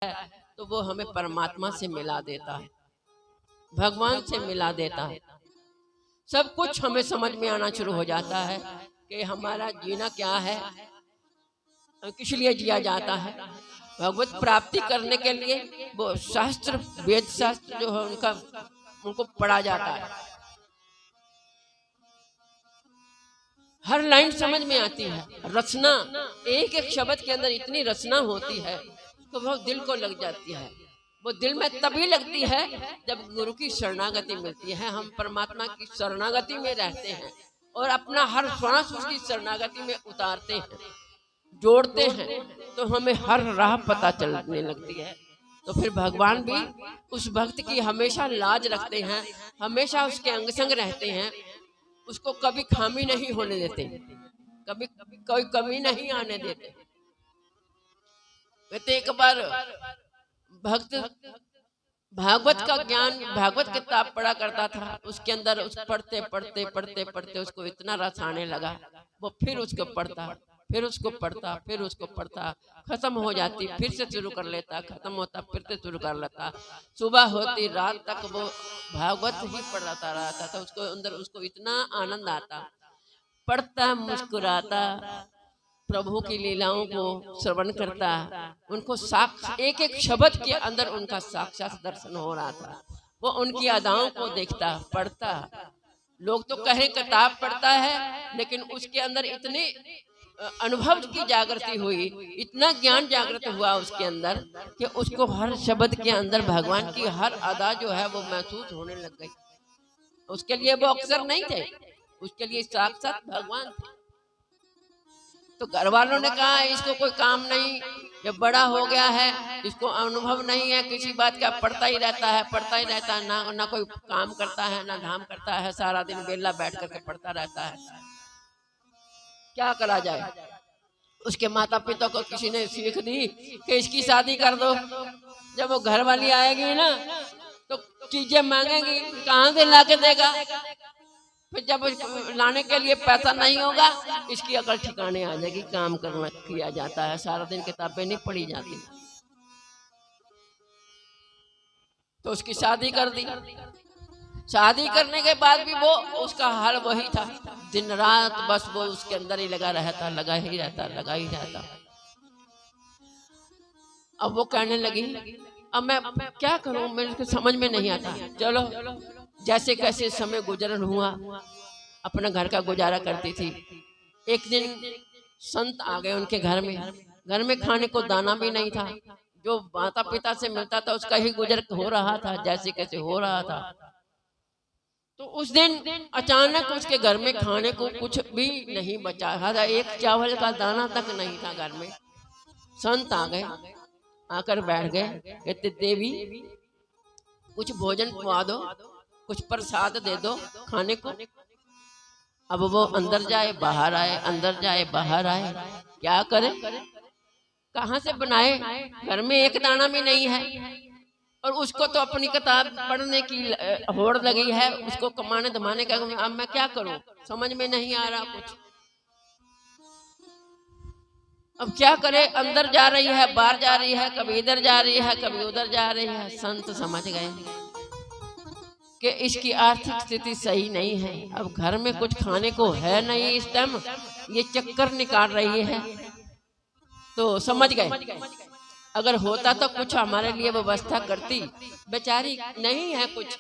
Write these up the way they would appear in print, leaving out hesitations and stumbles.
है तो वो हमें परमात्मा से मिला देता है, भगवान से मिला देता है। सब कुछ हमें समझ में आना शुरू हो जाता है कि हमारा जीना क्या है, किस लिए जिया जाता है। भगवत प्राप्ति करने के लिए वो शास्त्र, वेद शास्त्र जो है उनको पढ़ा जाता है। हर लाइन समझ में आती है, रचना एक एक शब्द के अंदर इतनी रचना होती है तो वो दिल को लग जाती है। वो दिल में तभी लगती है जब गुरु की शरणागति मिलती है। हम परमात्मा की शरणागति में रहते हैं और अपना हर श्वास उसकी शरणागति में उतारते हैं, जोड़ते हैं, तो हमें हर राह पता चलने लगती है। तो फिर भगवान भी उस भक्त की हमेशा लाज रखते हैं, हमेशा उसके अंग संग रहते हैं, उसको कभी खामी नहीं होने देते, कभी कोई कमी नहीं आने देते। कहते एक बार भक्त भागवत का ज्ञान, भागवत किताब पढ़ा करता था, उसके अंदर उस पढ़ते पढ़ते पढ़ते पढ़ते उसको इतना रस आने लगा, वो फिर उसको पढ़ता, फिर उसको पढ़ता, फिर उसको पढ़ता, खत्म हो जाती फिर से शुरू कर लेता, खत्म होता फिर से शुरू कर लेता। सुबह होती रात तक वो भागवत ही पढ़ता रहता था। उसको अंदर उसको इतना आनंद आता, पढ़ता, मुस्कुराता, प्रभु की लीलाओं को श्रवण करता, उनको एक एक शब्द के अंदर उनका साक्षात दर्शन हो रहा था। वो उनकी अदाओं को देखता, पढ़ता। लोग तो कहें किताब पढ़ता है, लेकिन उसके अंदर इतनी अनुभव की जागृति हुई, इतना ज्ञान जागृत हुआ उसके अंदर कि उसको हर शब्द के अंदर भगवान की हर अदा जो है वो महसूस होने लग गई। उसके लिए वो अक्सर नहीं थे, उसके लिए साक्षात भगवान थे। तो घर वालों ने कहा इसको कोई काम नहीं, ये बड़ा हो गया है, इसको अनुभव नहीं है किसी बात का, पढ़ता ही रहता है, पढ़ता ही रहता है, ना कोई काम करता है ना धाम करता है, सारा दिन वेला बैठ करके पढ़ता रहता है, क्या करा जाए। उसके माता पिता को किसी ने सीख दी कि इसकी शादी कर दो। जब वो घर वाली आएगी ना तो चीजें मांगेगी, कहाँ से ला के देगा। फिर जब लाने के लिए पैसा नहीं होगा, इसकी अकल ठिकाने आ जाएगी, काम करना किया जाता है, सारा दिन किताबें नहीं पढ़ी जाती। तो उसकी शादी कर दी। शादी करने के बाद भी वो उसका हाल वही था, दिन रात बस वो उसके अंदर ही लगा रहता, लगा ही रहता, लगा ही रहता। अब वो कहने लगी अब मैं क्या करूं, मेरे को समझ में नहीं आता। चलो जैसे कैसे समय गुजरन हुआ, अपना घर का गुजारा करती थी। एक दिन संत आ गए उनके घर में खाने को दाना भी नहीं था, जो माता पिता से मिलता था उसका ही गुजर हो रहा था, जैसे कैसे हो रहा था। तो उस दिन अचानक उसके घर में खाने को कुछ भी नहीं बचा था, एक चावल का दाना तक नहीं था घर में। संत आ गए, आकर बैठ गए, कहते देवी कुछ भोजन खुआ दो, कुछ प्रसाद दे दो खाने को। अब वो अंदर जाए बाहर आए, अंदर जाए बाहर आए, क्या करे, कहाँ से बनाए, घर में एक दाना भी नहीं है। और उसको तो अपनी किताब पढ़ने की होड़ लगी है, उसको कमाने धमाने का। अब मैं क्या करूं, समझ में नहीं आ रहा कुछ। अब क्या करे, अंदर जा रही है, बाहर जा रही है, कभी इधर जा रही है, कभी उधर जा रही है। संत समझ गए कि इसकी आर्थिक स्थिति सही नहीं है, अब घर में कुछ खाने को है नहीं इस टाइम, ये चक्कर निकाल रही है। तो समझ गए अगर होता तो कुछ हमारे लिए व्यवस्था करती, बेचारी नहीं है कुछ।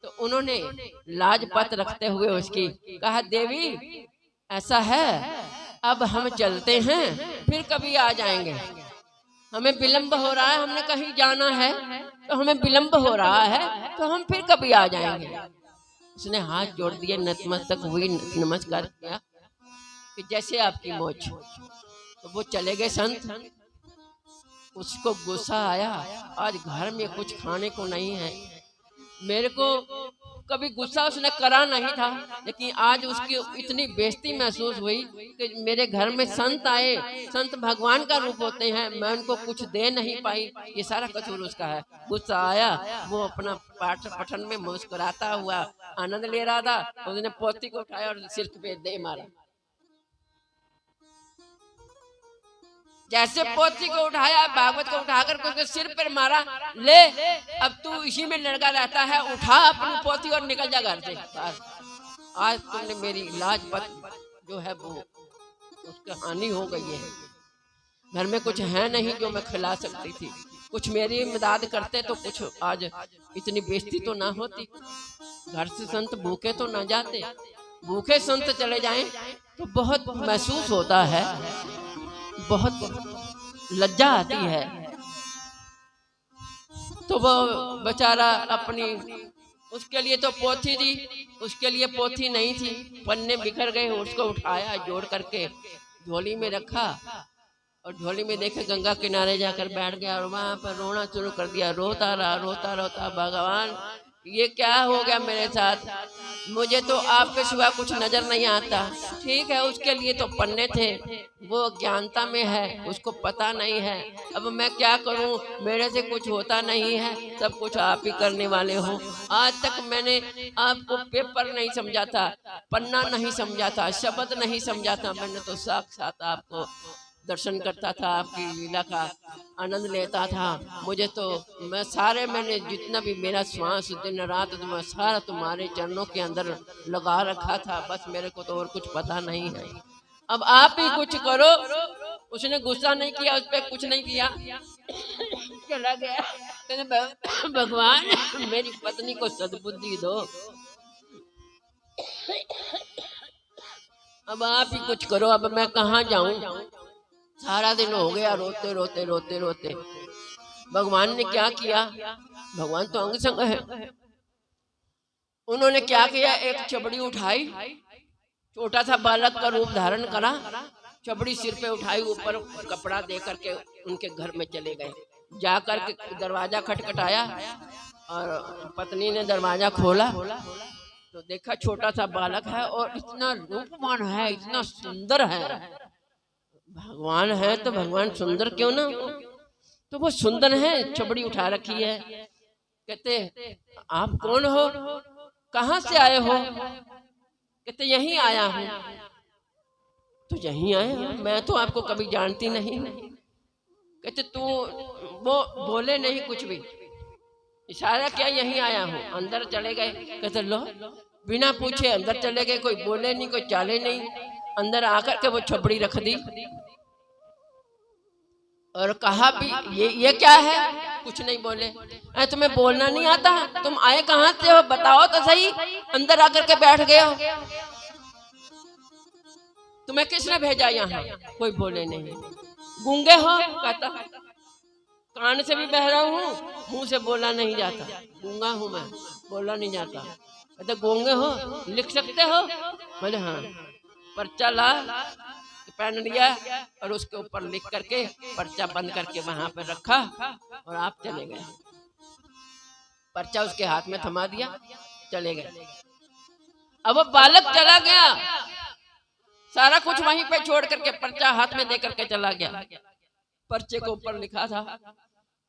तो उन्होंने लाजपत रखते हुए उसकी कहा देवी ऐसा है, अब हम चलते हैं, फिर कभी आ जाएंगे, हमें विलंब हो रहा है, हमने कहीं जाना है तो हमें विलंब हो रहा है, तो हम फिर कभी आ जाएंगे। उसने हाथ जोड़ दिए, नतमस्तक हुई, नमस्कार किया कि जैसे आपकी मौज। तो वो चले गए संत। उसको गुस्सा आया, आज घर में कुछ खाने को नहीं है। मेरे को कभी गुस्सा उसने करा नहीं था, लेकिन आज उसकी इतनी बेइज्जती महसूस हुई कि मेरे घर में संत आए, संत भगवान का रूप होते हैं, मैं उनको कुछ दे नहीं पाई, ये सारा कसूर उसका है। गुस्सा आया, वो अपना पाठ पठन में मुस्कुराता हुआ आनंद ले रहा था, उसने पोती को उठाया और सिर पे दे मारा। जैसे पोथी को उठाया, भागवत को उठाकर उसके सिर पर मारा, ले अब तू इसी में लड़का रहता है, उठा अपनी पोथी और निकल जा घर से। आज तुमने मेरी लाजपत जो है वो उसकी हानि हो गई है। घर में कुछ है नहीं जो मैं खिला सकती थी, कुछ मेरी मदद करते तो कुछ आज इतनी बेइज्जती तो ना होती। घर से संत भूखे तो ना जाते, भूखे संत चले जाएं तो बहुत महसूस होता है, बहुत लज्जा आती है। तो वो बेचारा अपनी, उसके लिए तो पोथी थी, उसके लिए पोथी नहीं थी, पन्ने बिखर गए, उसको उठाया, जोड़ करके झोली में रखा और झोली में देखे गंगा किनारे जाकर बैठ गया और वहां पर रोना शुरू कर दिया। रोता रहा, रोता रोता, भगवान ये क्या हो गया मेरे साथ, मुझे तो आपके सिवा कुछ नजर नहीं आता। ठीक है, उसके लिए तो पन्ने थे, वो अज्ञानता में है, उसको पता नहीं है। अब मैं क्या करूं, मेरे से कुछ होता नहीं है, सब कुछ आप ही करने वाले हो। आज तक मैंने आपको पेपर नहीं समझा था, पन्ना नहीं समझा था, शब्द नहीं समझा था, मैंने तो साक्षात आपको दर्शन करता था, आपकी लीला का आनंद लेता था। मुझे तो मैंने जितना भी मेरा श्वास दिन रात तो मैं सारा तुम्हारे चरणों के अंदर लगा रखा था, बस मेरे को तो और कुछ पता नहीं है। अब आप ही कुछ करो। उसने गुस्सा नहीं किया, उस पर कुछ नहीं किया, चला गया। कहते भगवान मेरी पत्नी को सद्बुद्धि दो, अब आप ही कुछ करो, अब मैं कहाँ जाऊं। सारा दिन हो गया रोते रोते रोते रोते। भगवान ने क्या किया, भगवान तो अंग संग है, उन्होंने क्या किया, एक चबड़ी उठाई, छोटा सा बालक का रूप धारण करा, चबड़ी सिर पे उठाई, ऊपर कपड़ा दे करके उनके घर में चले गए। जाकर के दरवाजा खटखटाया और पत्नी ने दरवाजा खोला तो देखा छोटा सा बालक है और इतना रूपवान है, इतना सुंदर है। भगवान है तो भगवान सुंदर क्यों ना, तो वो सुंदर है, चबड़ी उठा रखी है। कहते आप कौन हो, कहाँ से आए हो। कहते यहीं आया हूँ। तो यहीं आए, मैं तो आपको कभी जानती नहीं। कहते तू, वो बोले नहीं कुछ भी, इशारा किया यहीं आया हूँ। अंदर चले गए। कहते लो, बिना पूछे अंदर चले गए, कोई बोले नहीं, कोई चाले नहीं। अंदर आकर के वो छबड़ी रख दी और कहा भी ये क्या है, कुछ नहीं बोले। तुम्हें बोलना नहीं आता, तुम आए कहाँ से हो, बताओ तो सही, अंदर आकर के बैठ गए हो, तुम्हें किसने भेजा यहाँ। कोई बोले नहीं। गूंगे हो, कहता कान से भी बहरा हूँ, मुंह से बोला नहीं जाता, गूंगा हूँ मैं, बोला नहीं जाता। कहते गूंगे हो, लिख सकते हो। बोले हाँ। पर्चा ला, पेन लिया और उसके ऊपर लिख करके पर्चा बंद करके वहां पर रखा और आप चले गए। पर्चा उसके हाथ में थमा दिया, चले गए। अब वो बालक चला गया, सारा कुछ वहीं पे छोड़ करके पर्चा हाथ में दे करके चला गया। पर्चे के ऊपर लिखा था,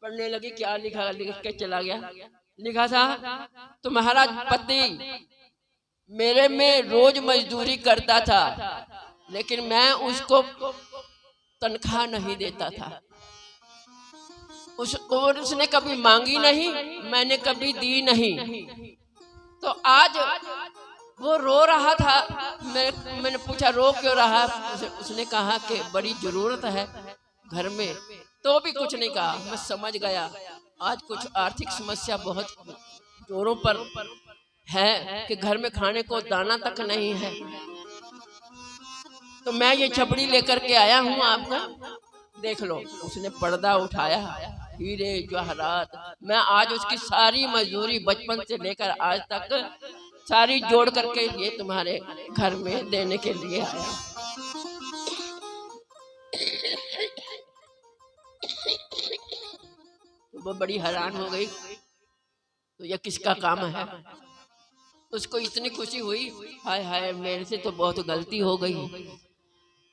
पढ़ने लगी, क्या लिखा, लिख के चला गया। लिखा था तुम्हारा पति मेरे में रोज मजदूरी करता था, लेकिन मैं उसको तनख्वाह नहीं देता था। उसने कभी मांगी नहीं, मैंने कभी दी नहीं। तो आज वो रो रहा था, मैंने पूछा रो क्यों रहा। उसने कहा कि बड़ी जरूरत है घर में, तो भी कुछ नहीं कहा। मैं समझ गया आज कुछ आर्थिक समस्या बहुत जोरों पर है कि घर में खाने को दाना तक नहीं है। तो मैं ये छपड़ी लेकर के आया हूँ आपका, देख लो। उसने पर्दा उठाया, हीरे जवाहरात, मैं आज उसकी सारी मजदूरी बचपन से लेकर आज तक सारी जोड़ करके ये तुम्हारे घर में देने के लिए आया। वो बड़ी हैरान हो गई, तो ये किसका काम है। उसको इतनी खुशी हुई, हाय हाय मेरे से तो बहुत गलती हो गई,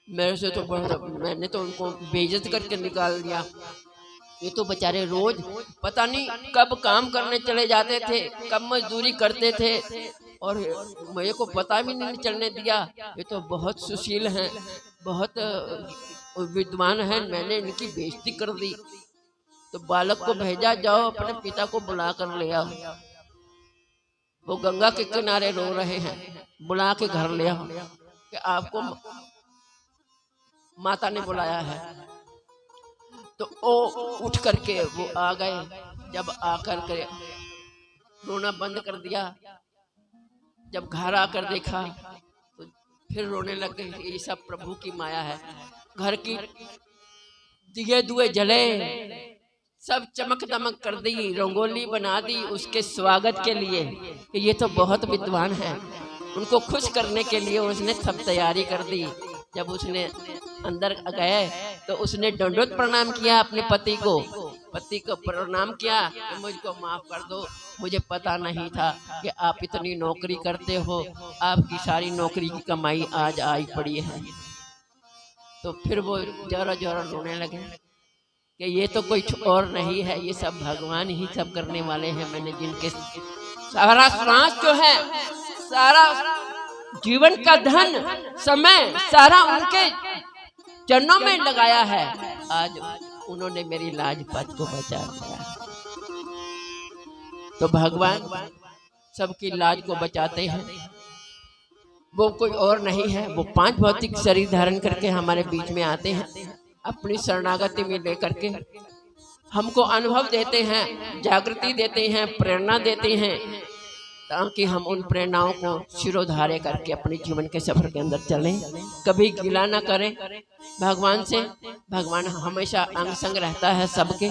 मेरे से तो बहुत, मैंने तो उनको बेइज्जत करके निकाल दिया। ये तो बेचारे रोज पता नहीं कब काम करने चले जाते थे, कब मजदूरी करते थे और मेरे को पता भी नहीं चलने दिया। ये तो बहुत सुशील हैं, बहुत वो विद्वान है, मैंने इनकी बेइज्जती कर दी। तो बालक को भेजा, जाओ अपने पिता को बुला कर ले आओ। वो गंगा के किनारे रो रहे हैं, बुला के घर ले आओ कि आपको माता ने बुलाया है। तो वो उठ करके वो आ गए। जब आकर के रोना बंद कर दिया, जब घर आकर देखा तो फिर रोने लग गए। ये सब प्रभु की माया है। घर की दिए दुए जले, सब चमक दमक कर दी, रंगोली बना दी उसके स्वागत के लिए कि ये तो बहुत विद्वान है। उनको खुश करने के लिए उसने सब तैयारी कर दी। जब उसने अंदर गए तो उसने दंडवत प्रणाम किया अपने पति को प्रणाम किया कि मुझको माफ कर दो, मुझे पता नहीं था कि आप इतनी नौकरी करते हो, आपकी सारी नौकरी की कमाई आज आई पड़ी है। तो फिर वो जोरा जोरा रोने लगे कि ये तो कोई और नहीं है, ये सब भगवान ही सब करने वाले हैं। मैंने जिनके सारा सांस जो है, सारा जीवन का धन, समय सारा उनके चरणों में लगाया है, आज उन्होंने मेरी लाज पात को बचा दिया। तो भगवान सबकी लाज को बचाते हैं। वो कोई और नहीं है, वो 5 भौतिक शरीर धारण करके हमारे बीच में आते हैं, अपनी शरणागति में लेकर के हमको अनुभव देते हैं, जागृति देते हैं, प्रेरणा देते हैं, ताकि हम उन प्रेरणाओं को शिरोधार्य करके अपने जीवन के सफर के अंदर चलें। कभी गिला ना करें भगवान से। भगवान हमेशा अंग संग रहता है सबके,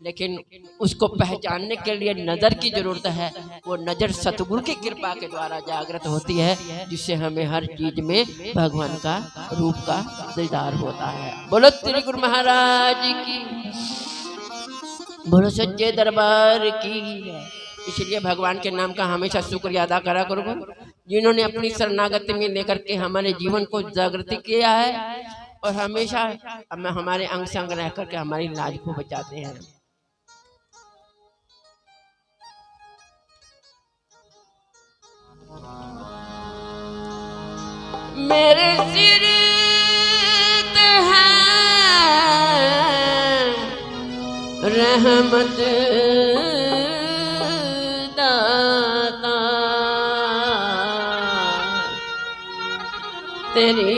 लेकिन उसको पहचानने के लिए नज़र की जरूरत है। वो नज़र सतगुरु की कृपा के द्वारा जागृत होती है, जिससे हमें हर चीज में भगवान का रूप का दीदार होता है। बोलो श्री गुरु महाराज की, बोलो सच्चे दरबार की। इसलिए भगवान के नाम का हमेशा शुक्रिया अदा करा करो, जिन्होंने अपनी शरणागति में लेकर के हमारे जीवन को जागृति किया है और हमेशा हमारे अंग संग रह करके हमारी लाज को बचाते हैं। मेरे सिर पे है रहमत दाता, तेरी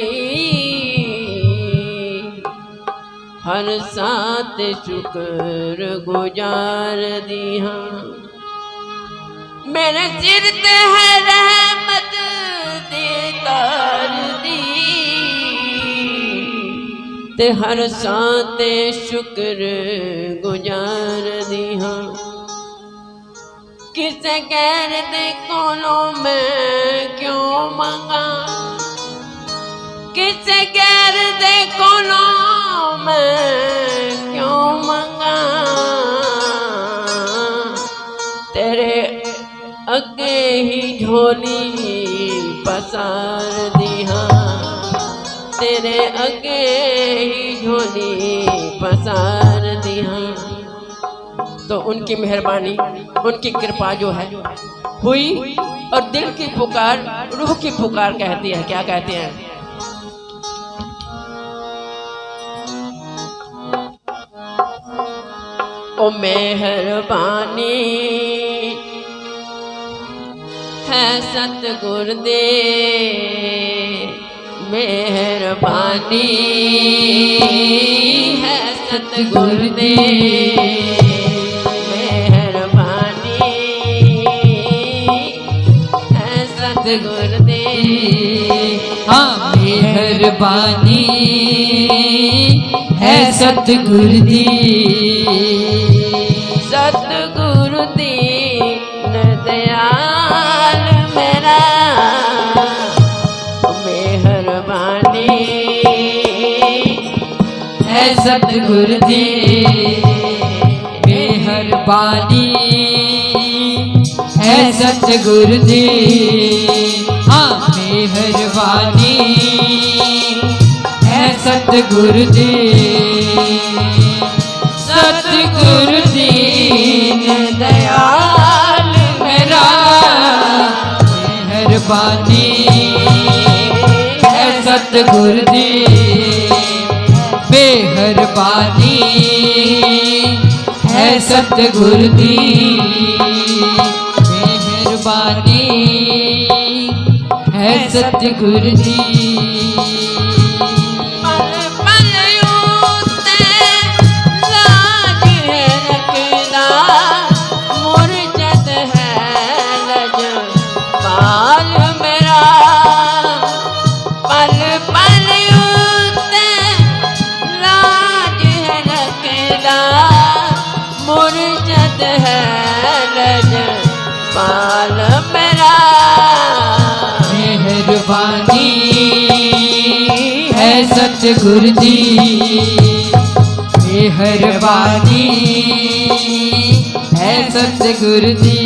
हर साथ शुक्र गुजार दिया। मेरे सिर पे है रहमत देतार दी, ते हर साथ शुक्र गुजार दिया। किसे गैर दे कोलों मैं क्यों मंगा, किसे गैर दे कोलों मैं क्यों मंगा। तेरे अगे ही झोली पसार दिया, तेरे अगे ही झोली पसार दिया। तो उनकी मेहरबानी, उनकी कृपा जो है हुई, और दिल की पुकार, रूह की पुकार कहती है। क्या कहते हैं? ओ मेहरबानी है सतगुर दे, मेहरबानी है सतगुर दे, मेहरबानी है सतगुर दे। हाँ, मेहरबानी है सतगुर दी, सतगुरु दीन दयाल मेरा। मेहरबानी है सतगुर दी, मेहरबानी है सतगुर दी। हाँ, मेहरबानी है सतगुर दी, सतगुर दीन दयाल मेरा। मेहरबानी है सतगुर दी, मेहरबानी है सतगुरु दी, मेहरबानी है सतगुरु दी। पल पल उते लाज है रखदा, मुरजद है लजपाल मेरा। पल पल उते लाज है रखदा, मुरजद है लजपाल मेरा। मेहरबानी है सतगुरु दी, मेहरबानी है सतगुरु दी।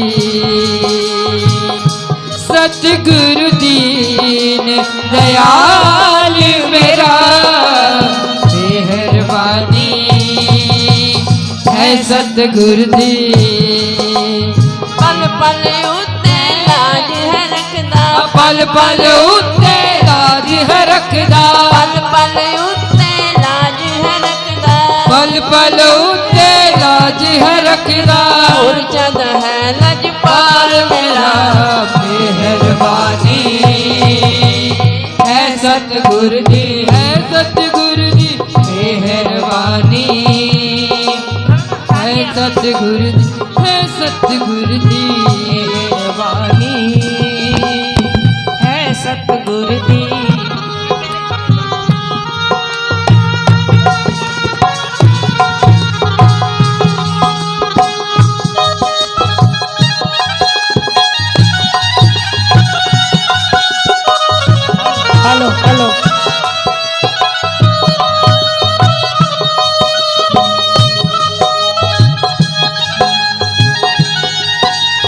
सतगुरु दीन दयाल मेरा, मेहरबानी है सतगुरु दी। पल पल उते लाज है रखदा, पल पल उते लाज है रखदा, पल पल उते लाज है रखदा, पल पल उते लाज है रखदा। मुरजद है लजपाल मेरा। मेहरबानी है सतगुरु दी, है सतगुरु दी। मेहरबानी है सतगुरु दी, है सतगुरु दी। मेहरबानी है सतगुरु दी। हेलो हेलो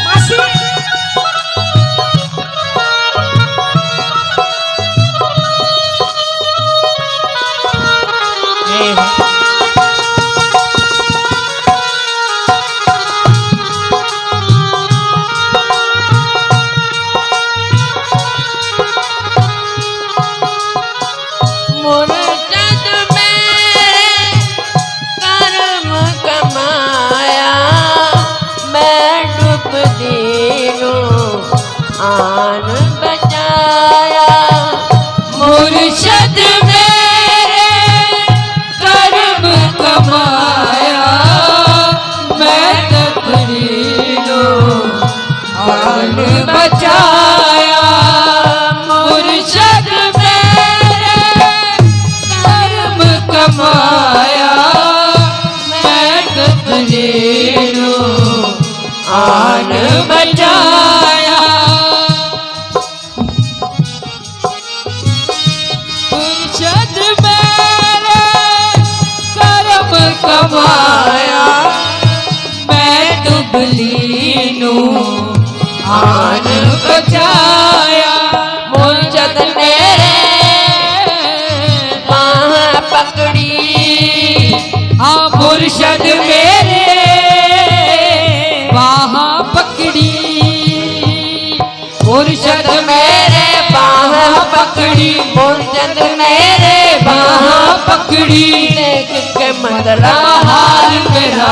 मासी मुरजद मेरे कर्म कमाया, मैं डूबती नूं आन बचाया। मुर्शद मेरे कर्म कमाया, मैं तकरीनो आन बचाया। मुर्शद मेरे कर्म कमाया, मैं तकरीनो आन बचाया। मुर्शद मेरे कर्म कमाया, मैं डुबली नूं आन बचाया। मुरजद मेरे बाह पकड़ी, हाँ मुर्शद मेरे बाह पकड़ी, मुर्शद मेरे बाह पकड़ी, मुरजद मेरे बाह पकड़ी। देख के मंदला हाल मेरा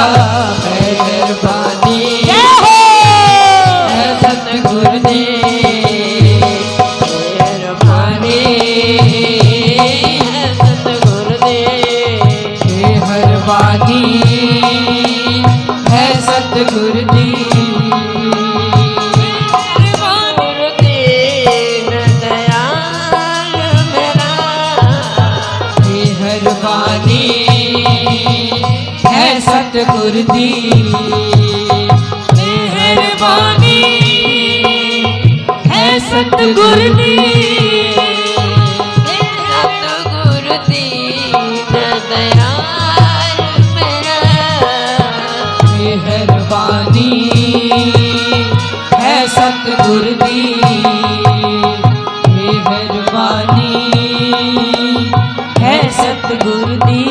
मेहरबानी है सतगुरु दी, मेहरबानी है सतगुरु दी। मेहरबानी है सतगुरु दी। दीन दयाल मेरा, मेहरबानी है सतगुरु दी। मेहरबानी है सतगुरु दी। सतगुरु दीन दयाल मेरा। मेहरबानी है सतगुरु दी, मेहरबानी है सतगुरु दी।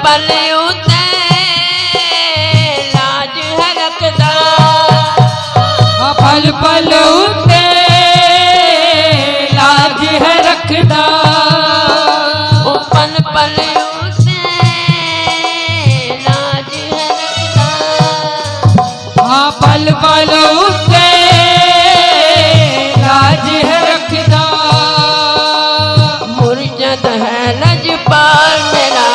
पल उते लाज है रखदा, पल पल उते लाज है रखदा, ओ पल पल उते लाज है रखदा, हाँ पल पल उते लाज है रखदा। मुर्शद है लजपाल मेरा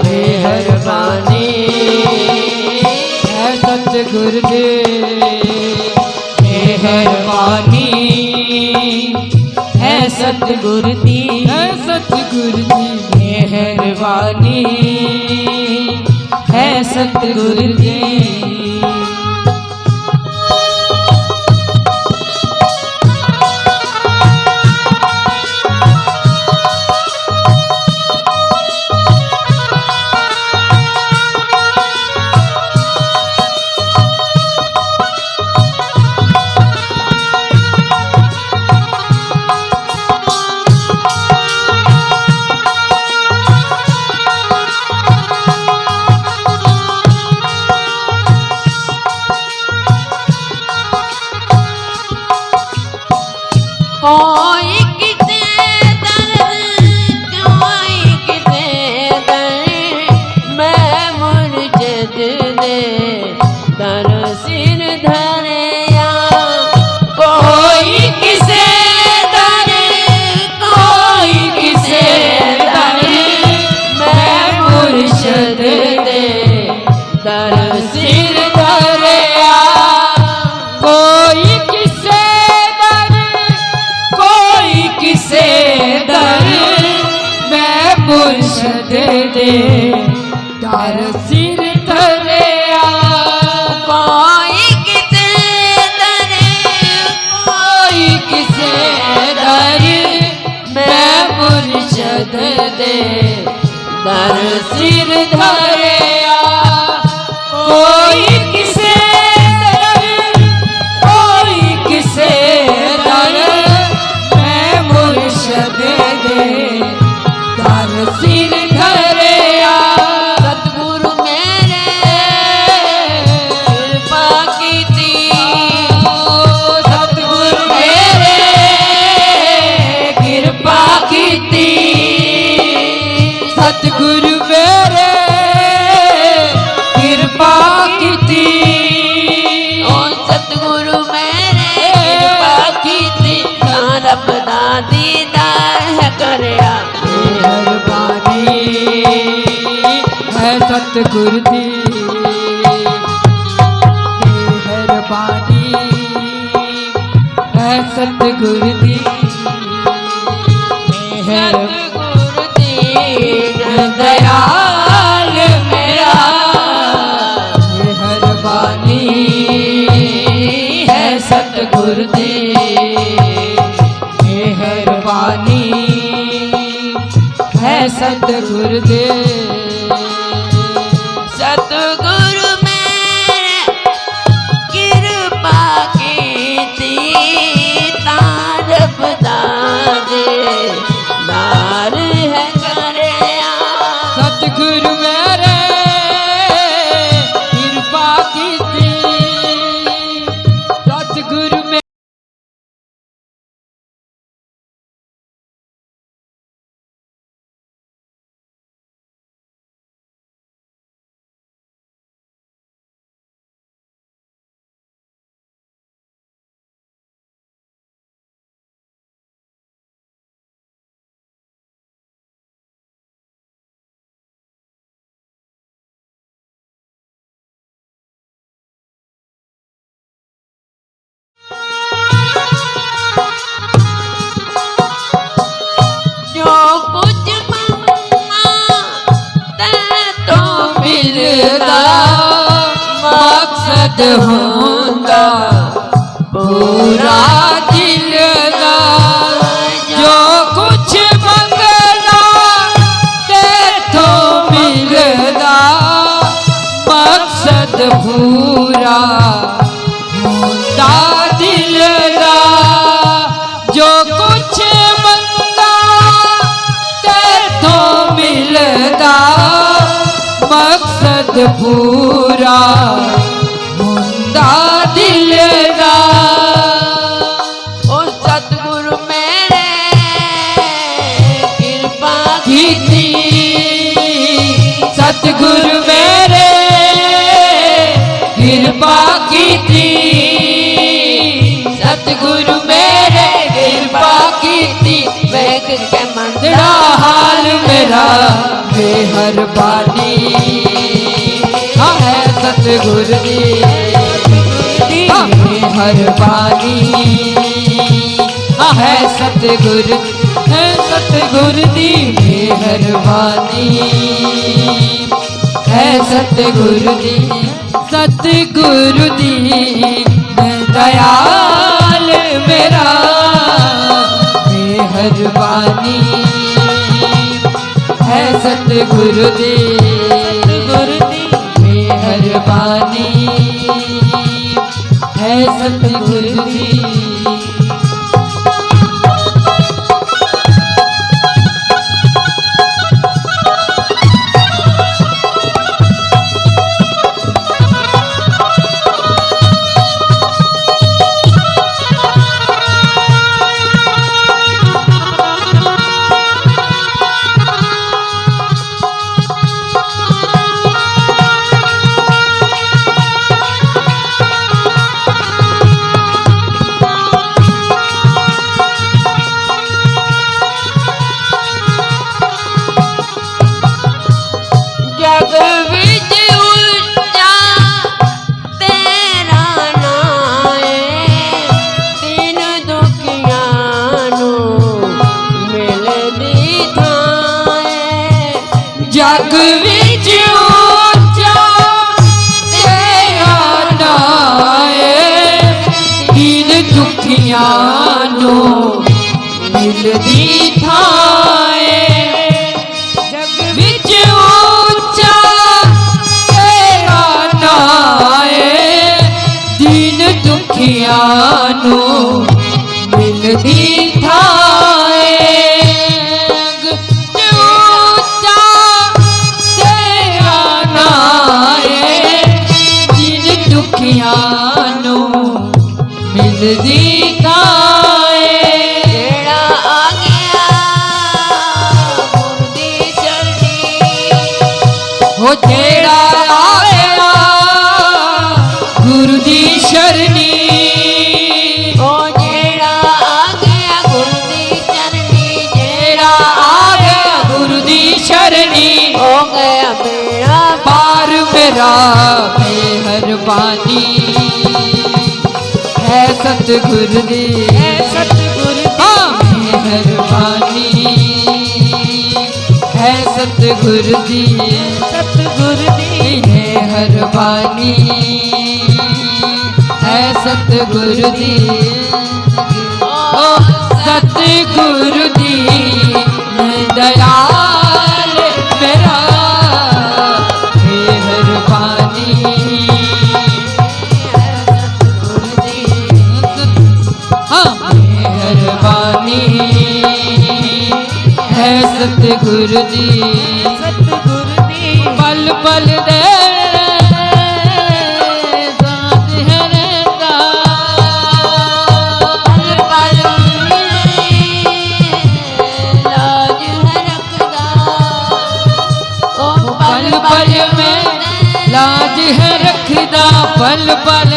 मेहरबानी है सतगुर दे मेहरबानी, है सतगुर दी, है सतगुर दी मेहरबानी, है सतगुर दी। कोई किसे दर्द, कोई किसे दर्द, मैं मुर्शद दे दर सिर धरया। कोई किसे दर्द, कोई किसे दर्द, मैं मुर्शद दे दर सिर धरया। कोई किसे दर, कोई किसे दर, मैं मुर्शद दे दर सिर धरया। कोई किसे दर, कोई किसे दर, मैं मुर्शद दे दर सिर धरया। कोई किसे दर, कोई किसे दर, मैं मुर्शद दे दर सिर धरया। सतगुरु मेरे कृपा कीती, सतगुरु मेरे कृपा कीती, सतगुरु मेरे कृपा कीती। ओ सतगुरु मेरे कृपा कीती, रब दा दीदार है करया। मेहरबानी है सतगुरु दी मेहरबानी है सतगुरु दी सतगुरु दीन दयाल मेरा, मेहरबानी है सतगुरु दी मेहरबानी है सतगुरु दे। सतगुरु मेरे कृपा कीती, तारब दादे दार है करया। सतगुरु मेरे कृपा कीती, सतगुरु मेरे जो कुछ मांगा ते तो मिलदा, मकसद होंदा पूरा दिल दा। जो कुछ मंगदा ते तो मिलदा, मकसद पूरा होंदा दिल दा। जो कुछ मंगा ते तो मिलदा, पूरा मुंदा दिल दा। ओ सतगुरु मेरे कृपा कीती सतगुरु मेरे कृपा कीती सतगुरु मेरे कृपा कीती। वेख के मंदड़ा तेरा हाल मेरा मेहरबानी हाँ है सतगुरु दी मेहरबानी हाँ है सतगुरु दी मेहरबानी है सतगुरु दी दयाल मेरा मेहरबानी है सतगुरु दी मेहरबानी है सतगुरु दी। जग विच ऊंचा तेरा नाम दीन दुखियां नू मिलदी थां जग विच ऊंचा तेरा नाम दीन दुखियां नू मिलदी थां मिलदी जेड़ा आ गया गुरु दी शरणी हो जेड़ा आ गया गुरु दी शरणी ओ जेड़ा आ गया गुरु दी शरणी जेड़ा आ गया गुरु दी शरणी हो गया मेरा पार मेरा मेहरबानी है सतगुरु दी हाँ मेहरबानी है सतगुरु दी मेहरबानी है सतगुरु दी ओ सतगुरु दी दयाल मेरा मेहरबानी मेहरबानी है सतगुरु दी पल पल दे साथ है रहता पल पल लाज है रखदा ओ पल पल में लाज है रखदा पल पल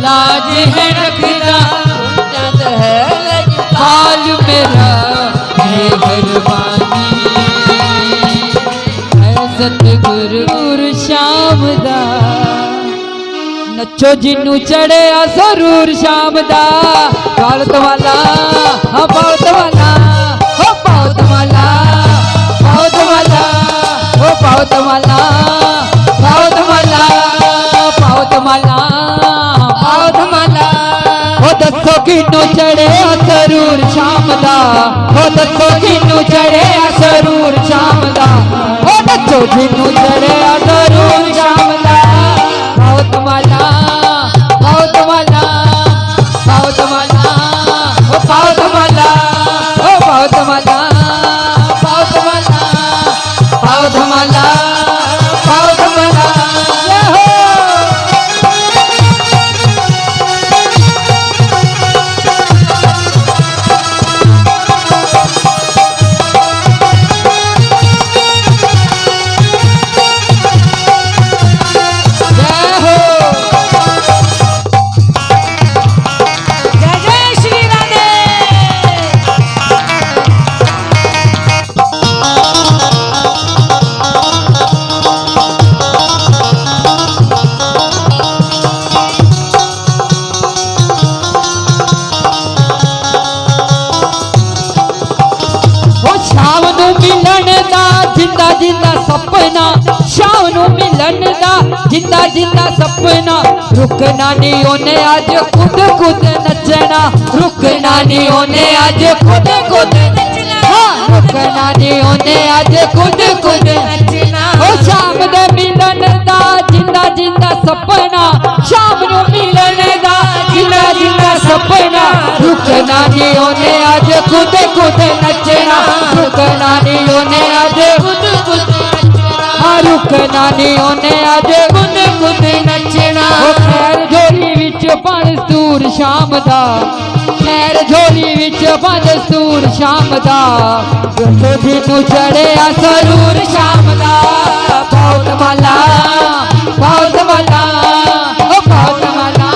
लाज है रखदा चंद है हाल मेरा मेहरबानी है सतगुरु गुरु श्याम दा नचो जिन्नू चढ़िया जरूर शाम दा पालत वाला हाँ पालत वाला हो पालत वाला पालत वाला हो पालत वाला पालत वाला पालत वाला पालत वाला हो दसो किन्नू चढ़िया जरूर शाम दा हो दसो किन्नू चढ़िया जरूर शाम दा हो दसो किन्नू चढ़िया जरूर शाम दा पालत वाला पालत वाला पालत वाला हो पालत वाला हो पालत वाला पालत वाला पालत वाला पालत वाला मिलन दा जिंदा जिंदा सपना रुकना नहीं ओने आज खुद खुद नचना रुकना नहीं ओने आज खुद खुद नचना रुकना नहीं ओने आज खुद खुद नचना ओ शाम दे मिलन दा जिंदा जिंदा सपना शाम नु मिलन दा जिंदा जिंदा सपना रुकना नहीं ओने आज खुद खुद नचना रुकना नहीं ओने आज खुद खुद नचना रुकना नहीं ओने आज खुद खुद नचना ओ खैर झोली विच बन सूर शाम दा खैर झोली विच बन सूर शाम दा जिन्नू चढ़िया सरूर शाम दा बहुत माला बहुत माला ओ बहुत माला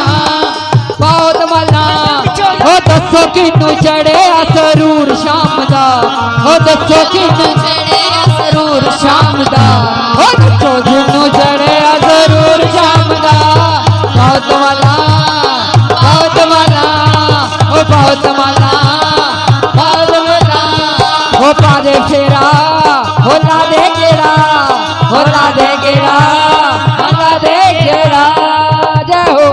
बहुत माला ओ दसो किन्नू चढ़िया सरूर शाम दा ओ दसो किन्नू चढ़िया सरूर शाम दा ओ दसो जिन्नू चढ़िया सरूर शाम दा बहुत माला बहुत माला ओ बहुत माला बहुत माला ओ पादे फेरा हो ला दे गेरा हो ला दे गेरा हो ला दे गेरा जय हो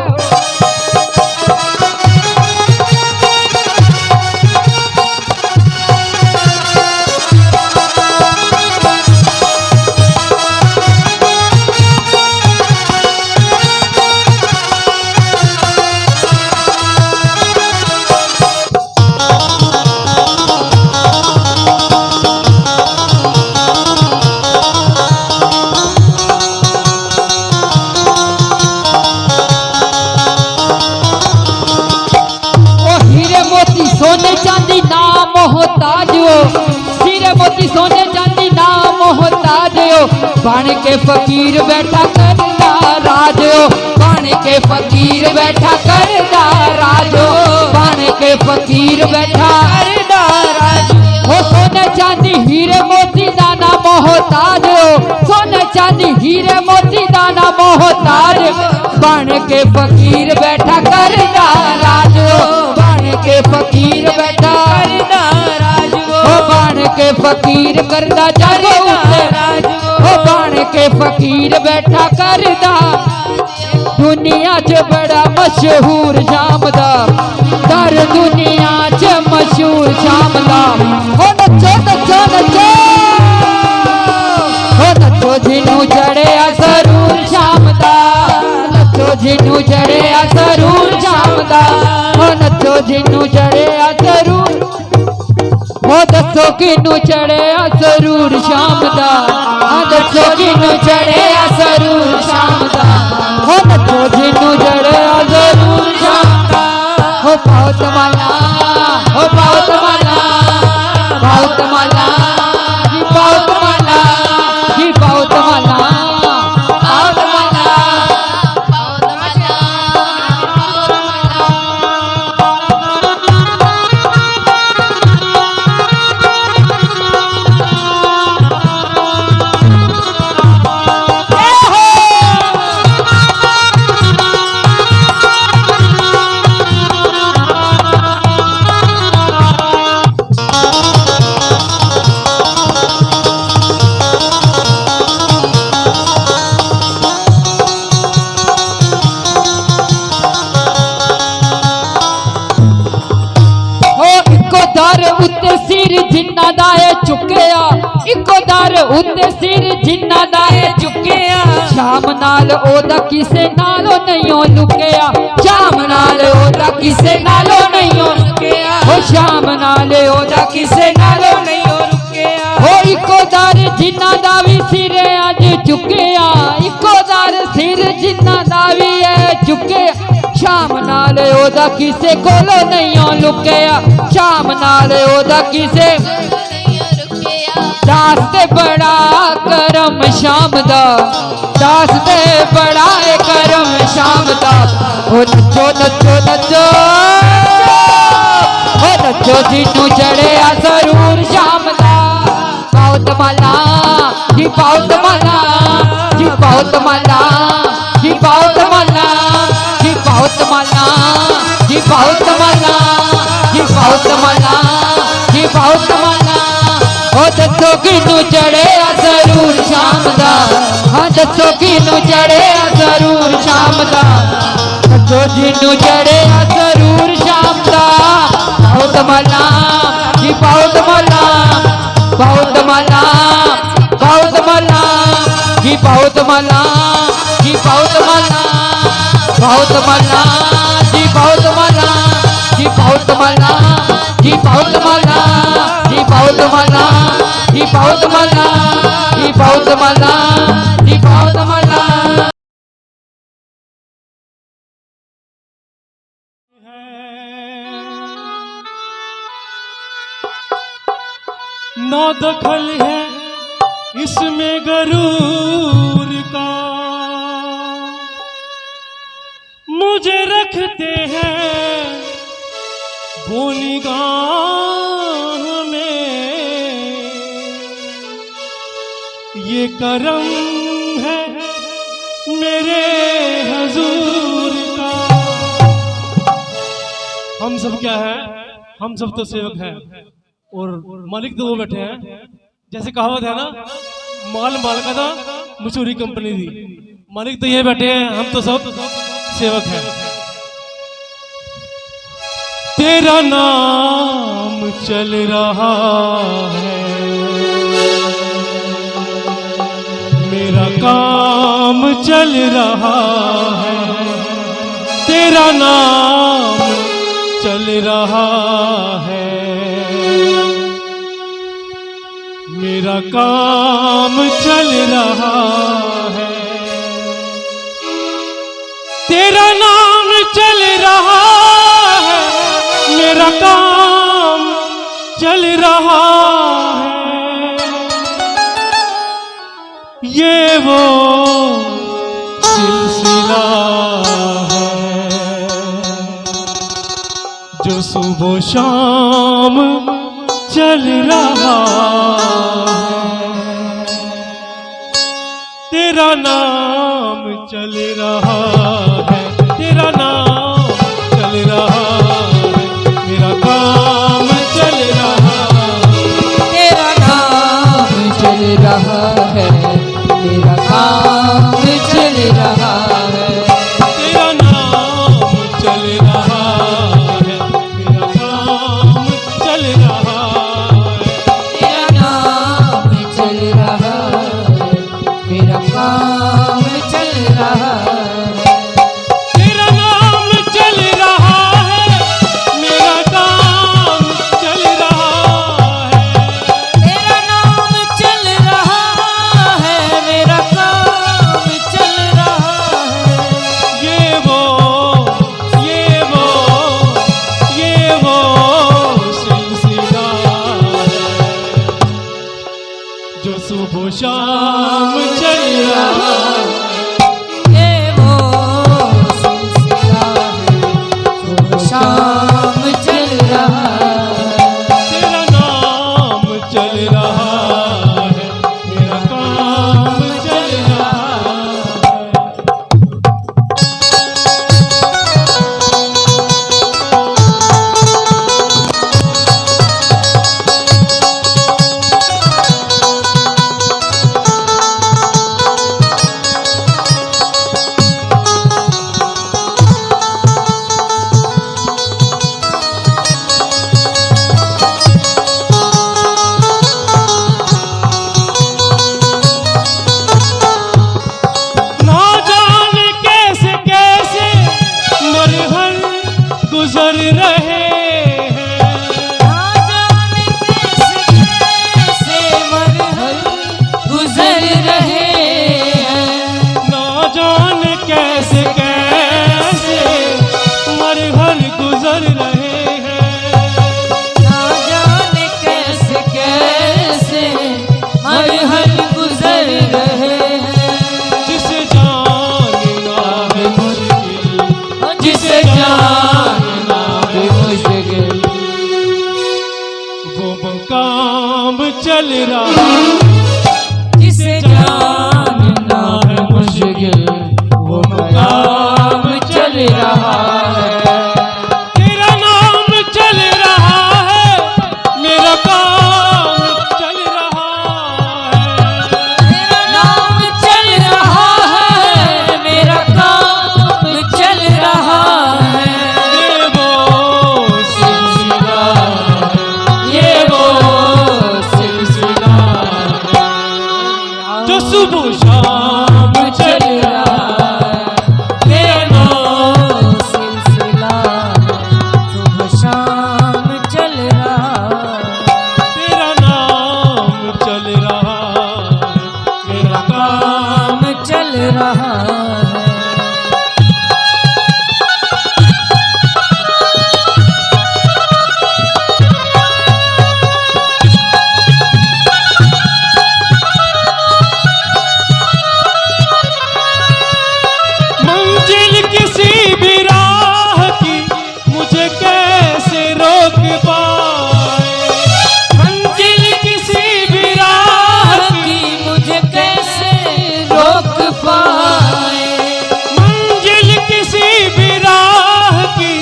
सोने चांदी ना मोहताज हो हीरे मोती सोने चांदी ना मोहताज हो बन के फकीर बैठा करदा राज हो बन के फकीर बैठा करदा राज हो बन के फकीर बैठा करदा राज हो सोने चांदी हीरे मोती दाना मोहताज हो सोने चांदी हीरे मोती दाना मोहताज बन के फकीर बैठा करदा राज हो के फकीर बैठा करदा राज हो बन के फकीर करदा जागो राज हो बन के फकीर बैठा करदा दुनिया च बड़ा मशहूर शाम दा दर दुनिया च मशहूर शाम दा हो नचो नचो नचो हो नचो जिन्नू चढ़िया सरूर शाम दा नचो जिन्नू चढ़िया सरूर शाम दा नचो जिन्नू चढ़िया सरूर हो दसो किन्नू चढ़िया सरूर शाम दा दसो किन्नू चढ़िया सरूर शाम दा हो नचो जिन्नू चढ़िया सरूर शाम दा हो बहुत माला हो बहुत माला बहुत माला जी बहुत माला जी बहुत माला बहुत माला बहुत माला जिन्ना दाए चुकिया इको दर उत्ते सिर जिन्ना दाए चुकिया शाम नाल ओदा किसे नालों नहीं लुकिया शाम नाल ओदा किसे नालों नहीं लुकिया हो शाम नाल ओदा किसे नालों नहीं लुकिया हो इको दर जिन्ना दा भी सिर अज चुकिया इको दर सिर जिन्ना दा भी है चुकिया शाम नाल ओदा किसे कोलों नहीं लुकिया शाम नाल ओदा किसे दास ते बड़ा करम शाम दा दास ते बड़ा करम शाम दा ओ नचो नचो नचो ओ नचो जिन्नू चढ़िया सरूर शाम दा बहुत माला जी बहुत माला जी बहुत माला जी बहुत माला जी बहुत माला जी बहुत माला जी बहुत माला जी बहुत माला ओ दसो किन्नू चढ़िया सरूर शाम दा हाँ सखी नु चढ़े जरूर शामदा जो जिनु चढ़े जरूर शामदा बहुत मला जी बहुत मला बहुत मला बहुत मला जी बहुत मला जी बहुत मला बहुत मला जी बहुत मला जी बहुत मला जी बहुत मला जी बहुत मला जी बहुत मला जी बहुत मला जी बहुत मला ना दखल है इसमें गरूर का, मुझे रखते हैं वो निगाह में, ये करम है मेरे हजूर का। हम सब क्या है, हम सब तो सेवक हैं और मालिक तो वो बैठे हैं। जैसे कहावत है ना, माल माल का था मशहूरी कंपनी थी, मालिक तो ये बैठे हैं, हम तो सब सेवक हैं। तेरा नाम चल रहा है, मेरा काम चल रहा है, तेरा नाम चल रहा है, मेरा काम चल रहा है, तेरा नाम चल रहा है, मेरा काम चल रहा है। ये वो सिलसिला है जो सुबह शाम चल रहा है, तेरा नाम चल रहा है, तेरा नाम चल रहा है, मेरा काम चल रहा है, तेरा नाम चल रहा है, तेरा काम चल रहा है, तेरा नाम चल रहा है, मेरा काम चल रहा है, तेरा नाम चल रहा है, मेरा काम चल रहा है, तेरा नाम चल रहा है, मेरा काम चल रहा है, तेरा नाम चल रहा है, मेरा काम चल रहा है। ये वो सिलसिला है जो सुबह शाम चल रहा है। चल रहा है। मंजिल किसी भी राह की मुझे कैसे रोक पाए, मंजिल किसी भी राह की मुझे कैसे रोक पाए, मंजिल किसी भी राह की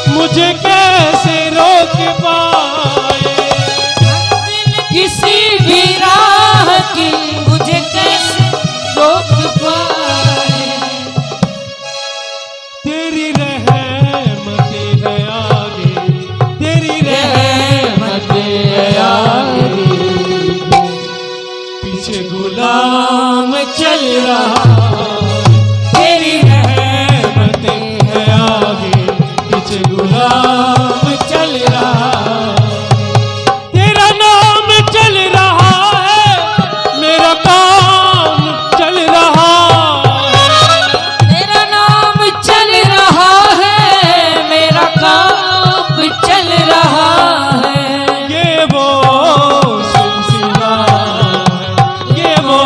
मुझे कैसे रोक पाए, मंजिल किसी भी राह की मुझे कैसे रोक पाए। तेरी रहमत है आगे, तेरी रहमत है आगे, पीछे गुलाम चल रहा, तेरी रहमत है आगे, पीछे गुलाम चल रहा, तेरा नाम चल रहा है, मेरा काम चल रहा है, तेरा नाम चल रहा है, मेरा काम चल रहा है। ये वो सिलसिला है, ये वो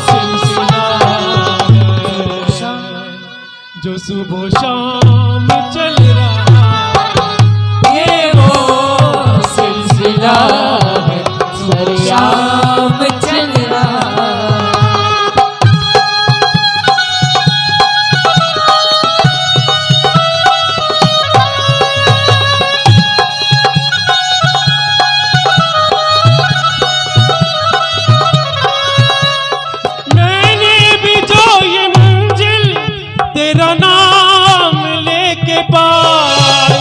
सिलसिला है, जो सुबह शाम चल रहा है, ये वो सिलसिला है, सुबह शाम चल रहा है। मैंने भी जो ये मंजिल तेरा नाम लेके पाई,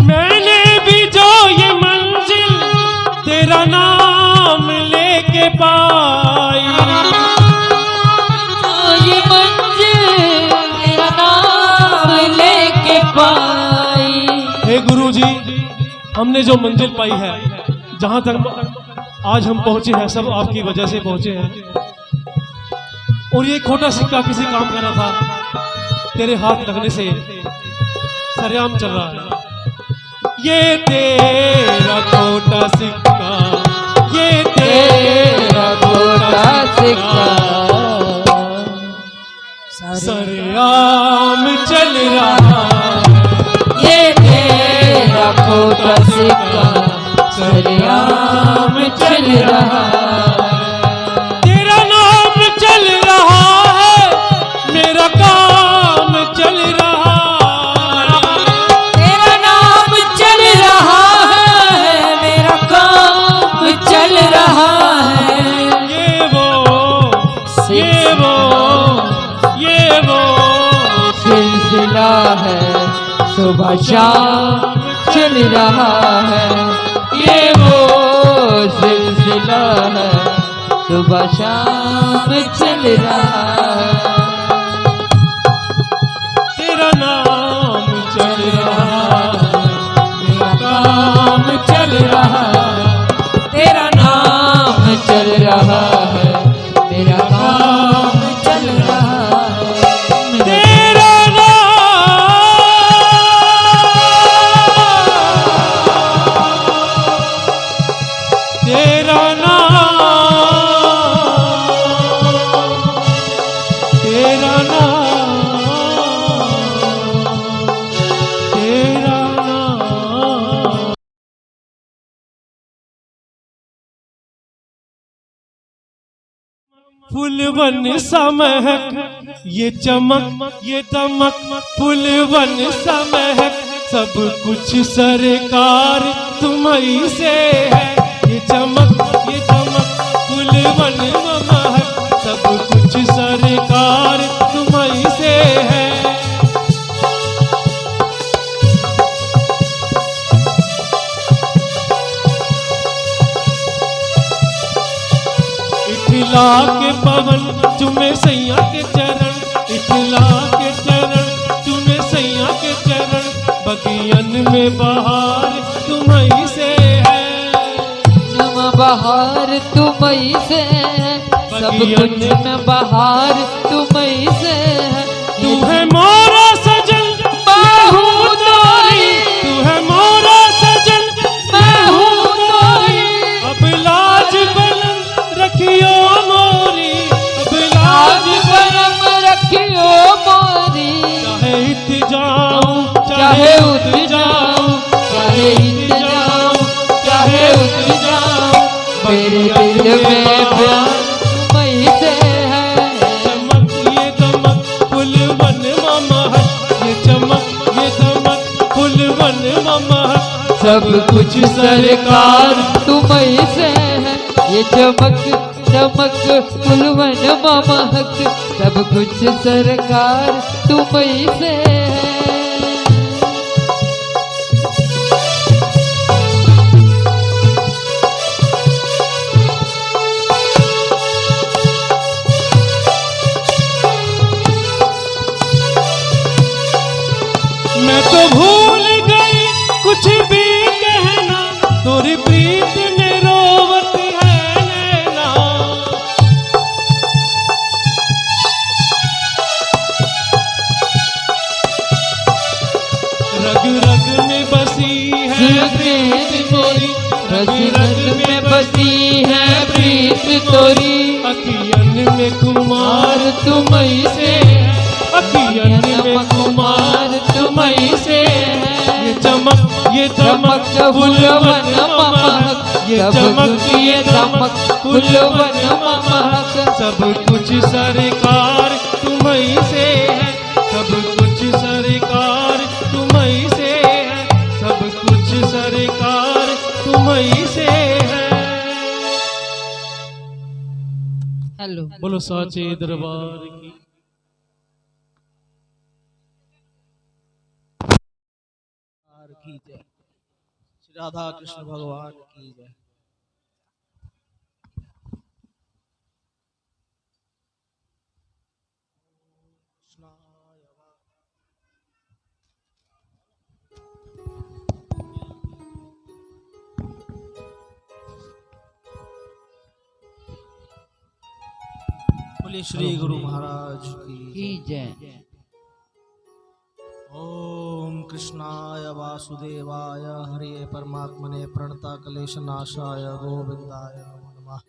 मैंने भी जो ये मंजिल तेरा नाम लेके पाई, ये मंजिल तेरा नाम लेके पाई। हे गुरु जी, हमने जो मंजिल पाई है, जहाँ तक आज हम पहुँचे हैं, सब आपकी वजह से पहुँचे हैं। और ये खोटा सिक्का किसी काम का ना था, तेरे हाथ लगने से सरेआम चल रहा है। ये तेरा खोटा सिक्का, ये तेरा खोटा सिक्का सरेआम चल रहा है, ये तेरा खोटा सिक्का सरेआम चल रहा है। तेरा नाम चल रहा है, मेरा काम चल रहा है, तेरा नाम चल रहा है, मेरा काम चल रहा है। ये वो सिलसिला है, सुबह शाम चल रहा है, ये वो सिलसिला है, सुबह शाम चल रहा है। तेरा नाम चल रहा है, मेरा काम चल रहा है, तेरा नाम चल रहा है, मेरा काम चल रहा है। तेरा तेरा नाम, तेरा नाम, तेरा नाम। फूलवन सा महक ये चमक ये दमक, फूलवन सा महक सब कुछ सरकार तुम्हीं से है, ये चमक ये दमक फूलवन महक सब कुछ सरकार तुम्हीं से है। इठला के पवन चुमे सैया के चरण, इठला के चरण चुमे सैया के चरण, बगियन में बहार तुम्हीं बहार तुम ही से है, सब कुछ में बहार तुम ही से है। तू है मोरा सजन मैं हूँ तोरी, तू है मोरा सजन मैं हूँ तोरी, अब लाज बुलंद रखियो मोरी, अब आज लाज बरम रखियो मोरी। चाहे इत जाऊं चाहे उठ जाऊं, चाहे इत जाऊं, चाहे उठ जाऊं, मेरे दिल में प्यार तुम ही से है। चमक ये दमक फुलवन महक, ये चमक ये दमक फुलवन महक। सब कुछ सरकार तुम ही से है, ये चमक चमक फुलवन महक। सब कुछ सरकार तुम ही से है। मैं तो भूल गई कुछ भी कहना, तोरी प्रीत में रोवत है नैना। रग रग में बसी है प्रीत तोरी, रग रग में बसी है प्रीत तोरी। अखियन में कुमार तुम ही से, अखियन में कुमार तुम ही से है। ये चमक ये चमक दमक फुलवन महक, ये सब चमक कुछ ये चमक फुलवन महक। सब कुछ सरकार तुम ही से है, सब कुछ सरकार तुम ही से है, सब कुछ सरकार तुम ही से है। हेलो बोलो साचे दरबार की। जय श्री राधा कृष्ण भगवान की जय। बोलिए श्री गुरु महाराज की जय। ओम कृष्णाय वासुदेवाय हरे परमात्मने प्रणता क्लेश नाशाय गोविंदाय नमो नमः।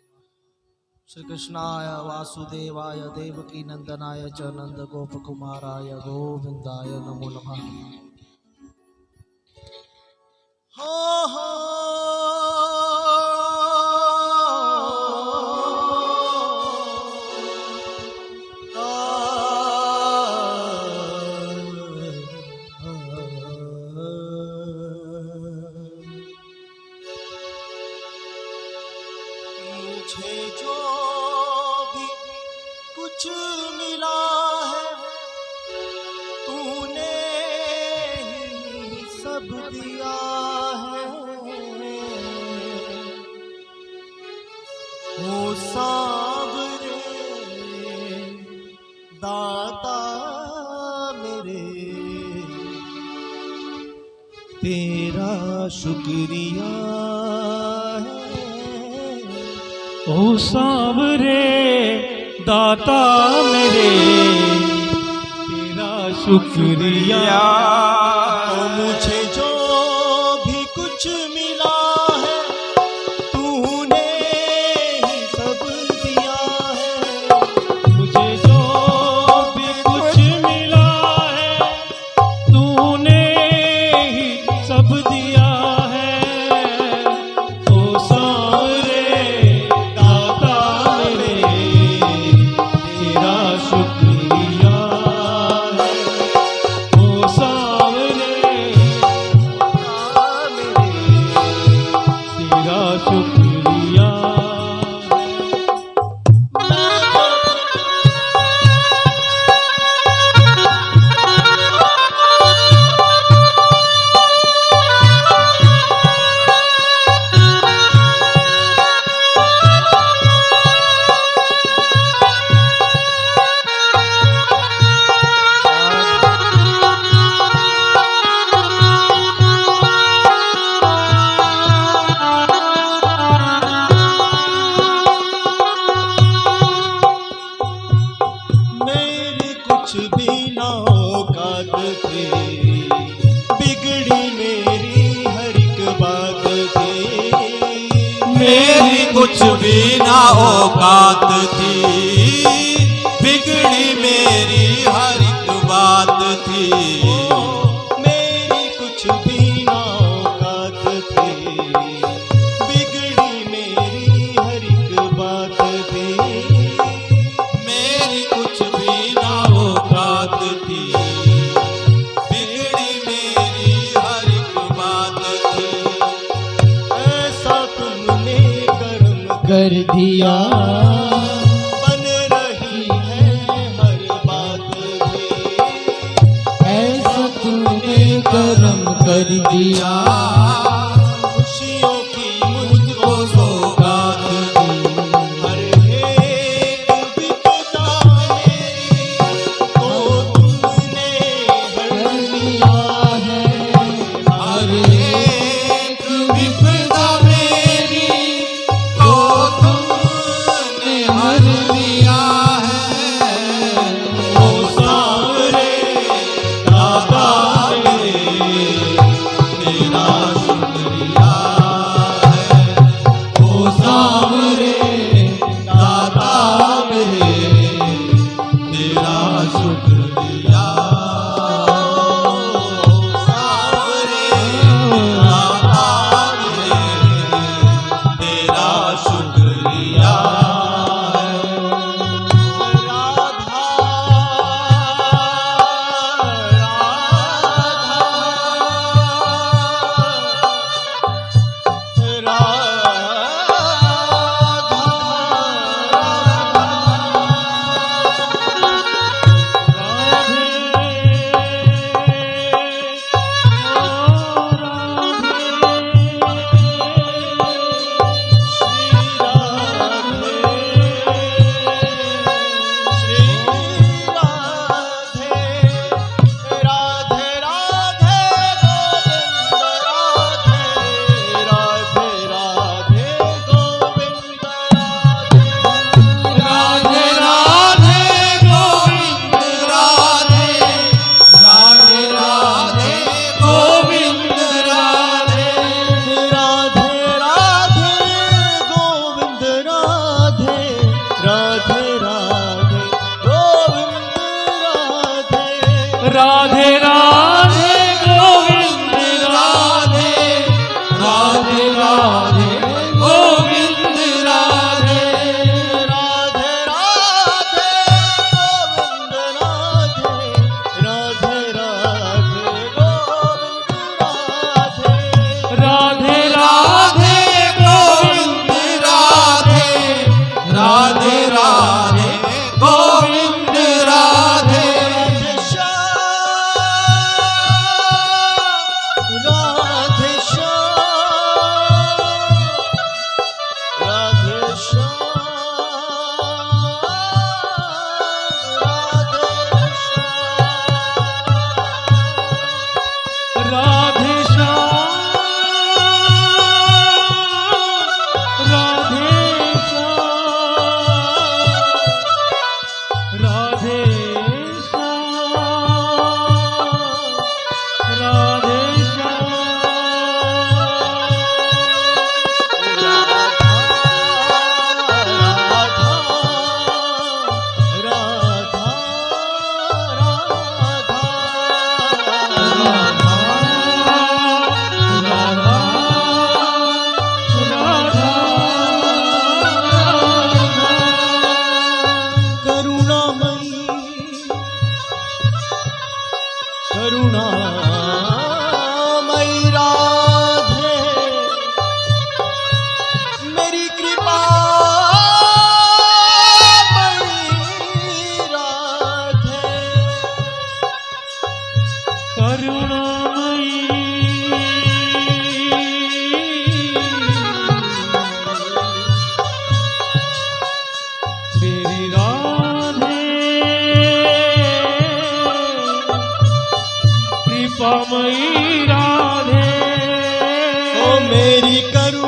श्री कृष्णाय वासुदेवाय देवकी नंदनाय च नंद गोप कुमाराय गोविंदाय नमो नमः। हो हो मुझे जो भी कुछ मिला है तूने ही सब दिया है। ओ सावरे दाता मेरे तेरा शुक्रिया है। ओ सांवरे दाता मेरे तेरा शुक्रिया। ओ मुझे जो भी कुछ मिला है तूने ही सब दिया है। मुझे जो भी कुछ मिला है तूने ही सब दिया है। ओ सांवरे दाता मेरे तेरा शुक्रिया है। ओ सांवरे मेरी कुछ भी ना औकात थी, बिगड़ी मेरी हर एक बात थी। मेरी कुछ भी ना औकात थी, बिगड़ी मेरी हर एक बात थी। मेरी कुछ भी ना औकात थी, बिगड़ी मेरी हर एक बात थी। ऐसा तुमने कर्म कर दिया बन रही है हर बात भी। ऐसा तूने कर्म कर दिया, खुशियों की मुझको सौगात दी। हर एक विपदा मेरी को तुमने हर लिया है। हर एक विपदा मेरी को तुमने हर लिया है। ओ सावरे दाता मेरे, तेरा शुक्रिया है। ओ सावरे दाता मेरे, तेरा शुक्रिया। सावरे दाता मेरे, तेरा शुक्रिया है। राधा राधे राधे गोविंद राधे, राधे राधे गोविंद राधे। राधे राधे गोविंद राधे, राधे राधे गोविंद राधे। राधे राधे गोविंद राधे, राधे राधे गोविंद राधे। राधे राधे गोविंद राधे, राधे राधे गोविंद राधे। राधे राधे गोविंद राधे, राधे राधे गोविंद राधे। राधे श्याम, राधे श्याम, राधे श्याम। राधे श्याम, राधे श्याम, राधे श्याम। करुणामयी राधे, मेरी कृपा राधे। मेरी राधे कृपामयी राधे, ओ मेरी करुणा